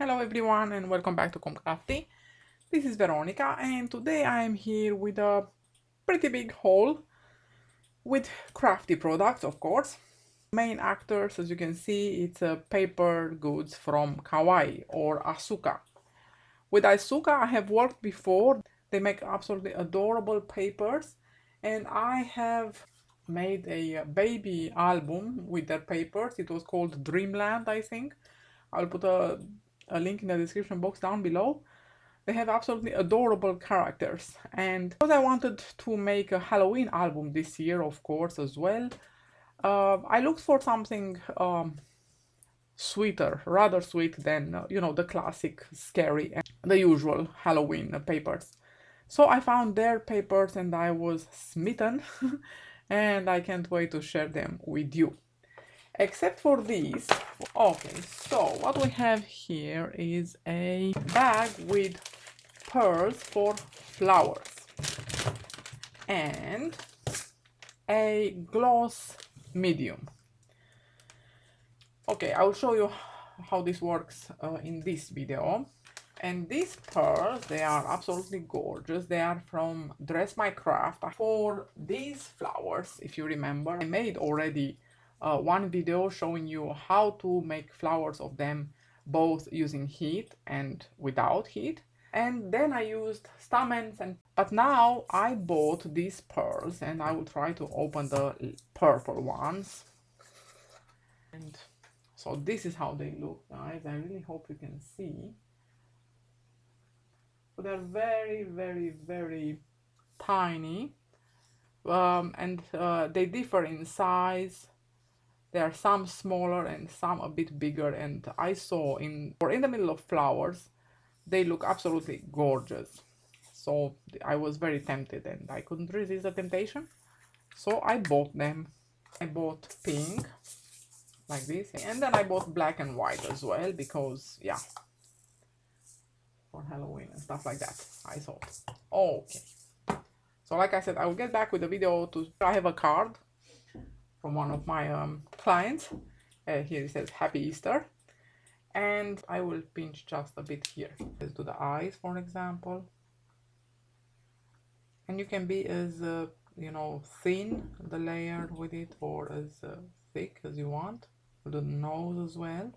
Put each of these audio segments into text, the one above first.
Hello everyone and welcome back to Crafty. This is Veronica and today I am here with a pretty big haul with crafty products, of course. Main actors, as you can see, it's paper goods from Kawaii or Asuka. With Asuka I have worked before. They make absolutely adorable papers and I have made a baby album with their papers. It was called Dreamland, I think. I'll put a link in the description box down below. They have absolutely adorable characters, and because I wanted to make a Halloween album this year, of course, as well, I looked for something sweeter, rather sweet than the classic scary and the usual Halloween papers. So I found their papers and I was smitten and I can't wait to share them with you. Except for these. Okay, so what we have here is a bag with pearls for flowers and a gloss medium. Okay, I will show you how this works in this video. And these pearls, they are absolutely gorgeous. They are from Dress My Craft. For these flowers, if you remember, I made already one video showing you how to make flowers of them, both using heat and without heat. And then I used stamens, but now I bought these pearls and I will try to open the purple ones. And so this is how they look, guys. I really hope you can see. So they're very, very, very tiny, and they differ in size. There are some smaller and some a bit bigger, and I saw in the middle of flowers, they look absolutely gorgeous. So I was very tempted and I couldn't resist the temptation. So I bought them. I bought pink, like this, and then I bought black and white as well, because yeah, for Halloween and stuff like that, I thought. Okay. So like I said, I will get back with the video I have a card from one of my clients. Here it says Happy Easter. And I will pinch just a bit here. Let's do the eyes, for example. And you can be as, thin, the layer with it, or as thick as you want. The nose as well.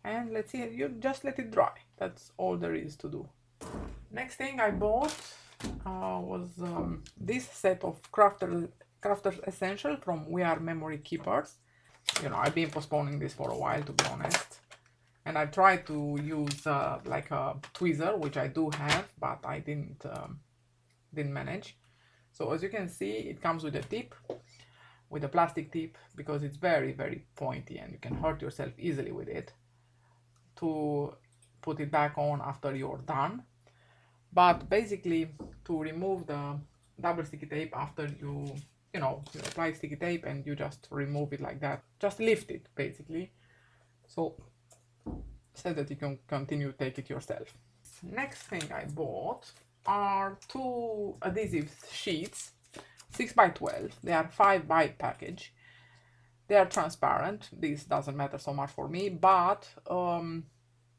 And let's see, you just let it dry. That's all there is to do. Next thing I bought was this set of Crafter's Essential from We Are Memory Keepers. I've been postponing this for a while, to be honest. And I tried to use like a tweezer, which I do have, but I didn't manage. So as you can see, it comes with a tip, with a plastic tip, because it's very, very pointy and you can hurt yourself easily with it, to put it back on after you're done. But basically, to remove the double sticky tape after you apply sticky tape and you just remove it like that, just lift it basically, so that you can continue to take it yourself. Next thing I bought are two adhesive sheets, 6x12. They are 5 by package. They are transparent. This doesn't matter so much for me, but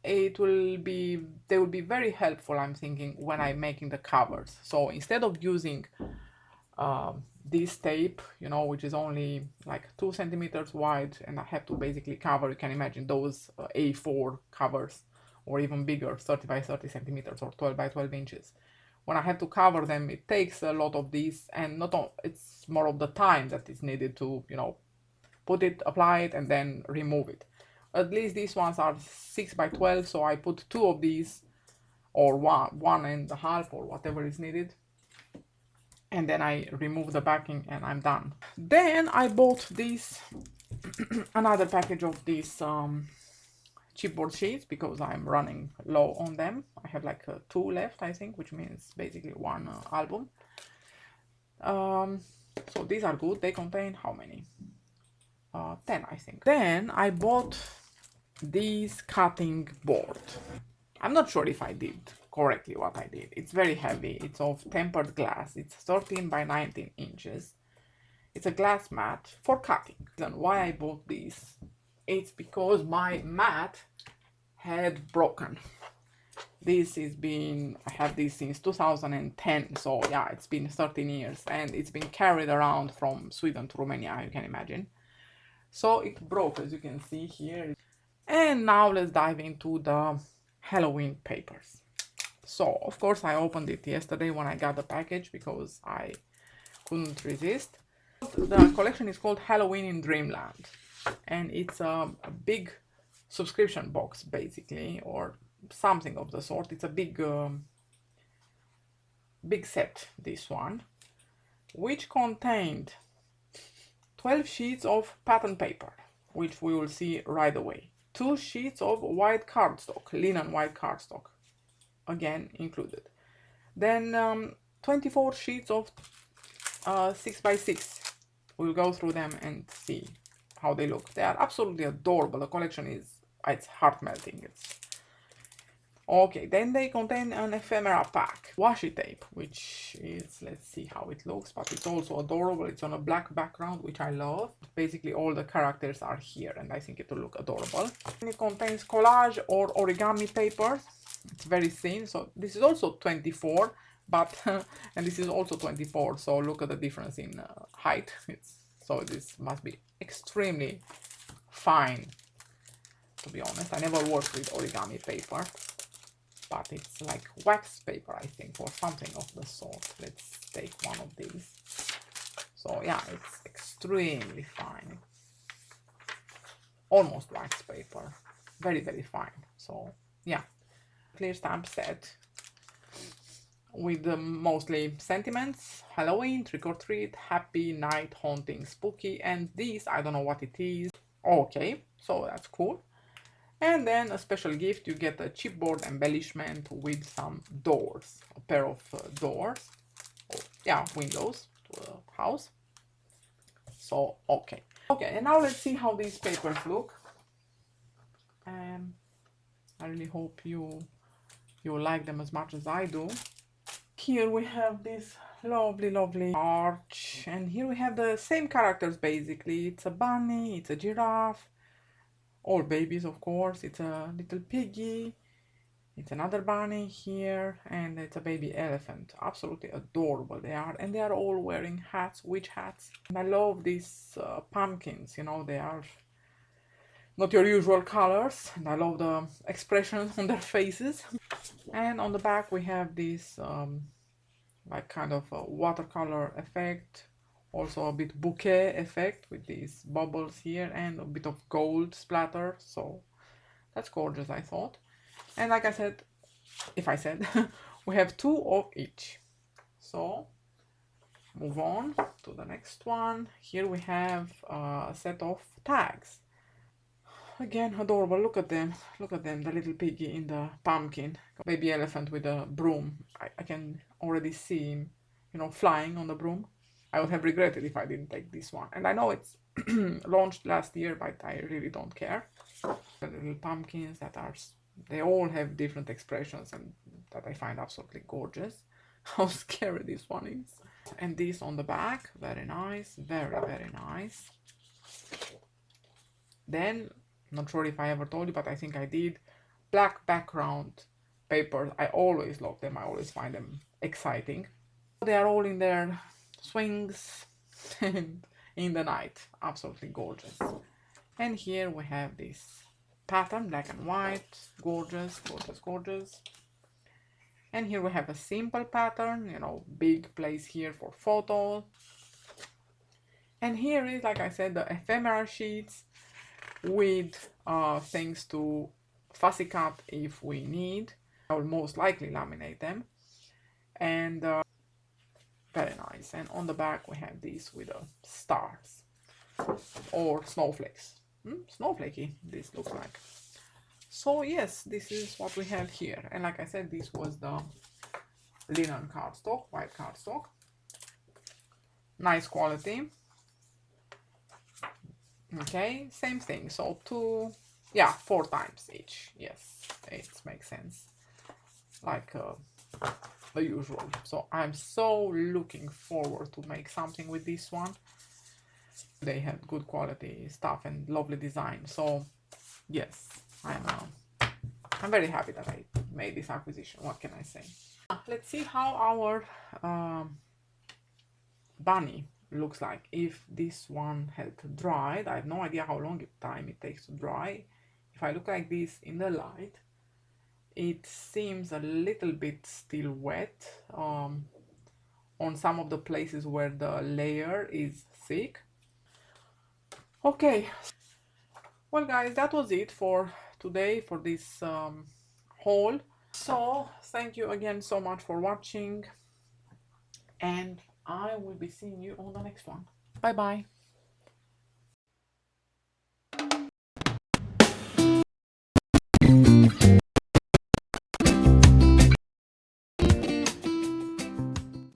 they will be very helpful, I'm thinking, when I'm making the covers. So instead of using this tape, which is only like 2 centimeters wide, and I have to basically cover, you can imagine those A4 covers, or even bigger, 30 by 30 centimeters or 12 by 12 inches. When I have to cover them, it takes a lot of this, and it's more of the time that is needed to, put it, apply it, and then remove it. At least these ones are 6x12, so I put 2 of these, or 1.5, or whatever is needed. And then I remove the backing and I'm done. Then I bought this, another package of these chipboard sheets, because I'm running low on them. I have like 2 left, I think, which means basically one album. So these are good. They contain how many? 10, I think. Then I bought this cutting board. I'm not sure if I did correctly what I did. It's very heavy. It's of tempered glass. It's 13 by 19 inches. It's a glass mat for cutting. And why I bought this? It's because my mat had broken. This is been, I have this since 2010, so yeah, it's been 13 years, and it's been carried around from Sweden to Romania, you can imagine. So it broke, as you can see here. And now let's dive into the Halloween papers. So of course I opened it yesterday when I got the package because I couldn't resist. The collection is called Halloween in Dreamland, and it's a big subscription box basically, or something of the sort. It's a big big set, this one, which contained 12 sheets of pattern paper, which we will see right away. 2 sheets of white cardstock, linen white cardstock, again included. Then 24 sheets of 6x6. We'll go through them and see how they look. They are absolutely adorable. The collection is, it's heart melting. It's okay. Then they contain an ephemera pack, washi tape, which is, let's see how it looks, but it's also adorable. It's on a black background, which I love. Basically all the characters are here, and I think it will look adorable. And it contains collage or origami paper. It's very thin, so this is also 24, but and this is also 24, so look at the difference in height. So this must be extremely fine, to be honest. I never worked with origami paper, but it's like wax paper, I think, or something of the sort. Let's take one of these. So yeah, it's extremely fine, almost wax paper, very, very fine. So yeah, clear stamp set with mostly sentiments: Halloween, trick or treat, happy, night, haunting, spooky, and this, I don't know what it is. Okay, so that's cool. And then a special gift, you get a chipboard embellishment with some doors, a pair of doors, or, yeah, windows to a house. So okay, and now let's see how these papers look. I really hope you like them as much as I do. Here we have this lovely arch, and here we have the same characters basically. It's a bunny, it's a giraffe, all babies of course, it's a little piggy, it's another bunny here, and it's a baby elephant. Absolutely adorable they are, and they are all wearing hats, witch hats. And I love these pumpkins, you know, they are not your usual colors, and I love the expressions on their faces. And on the back we have this like kind of a watercolor effect, also a bit bouquet effect with these bubbles here and a bit of gold splatter. So that's gorgeous, I thought. And like I said, if I said, we have 2 of each. So move on to the next one. Here we have a set of tags. Again, adorable. Look at them, the little piggy in the pumpkin, baby elephant with a broom. I can already see him, you know, flying on the broom. I would have regretted if I didn't take this one. And I know it's launched last year, but I really don't care. The little pumpkins that are, they all have different expressions, and that I find absolutely gorgeous. How scary this one is. And this on the back, very nice, very nice. Then, not sure if I ever told you, but I think I did, black background papers. I always love them. I always find them exciting. They are all in their swings and in the night. Absolutely gorgeous. And here we have this pattern, black and white, gorgeous. And here we have a simple pattern, you know, big place here for photos. And here is, like I said, the ephemera sheets with things to fussy cut if we need. I will most likely laminate them. And very nice. And on the back we have these with stars or snowflakes. Snowflakey this looks like. So yes, this is what we have here. And like I said, this was the linen cardstock, white cardstock. Nice quality. Okay, same thing. So 4 times each. Yes, it makes sense. Like the usual. So I'm so looking forward to make something with this one. They have good quality stuff and lovely design. So yes, I'm I'm very happy that I made this acquisition. What can I say? Let's see how our bunny looks like. If this one had dried, I have no idea how long time it takes to dry. If I look like this in the light, it seems a little bit still wet on some of the places where the layer is thick. Okay, well guys, that was it for today, for this haul. So thank you again so much for watching, and I will be seeing you on the next one. Bye bye.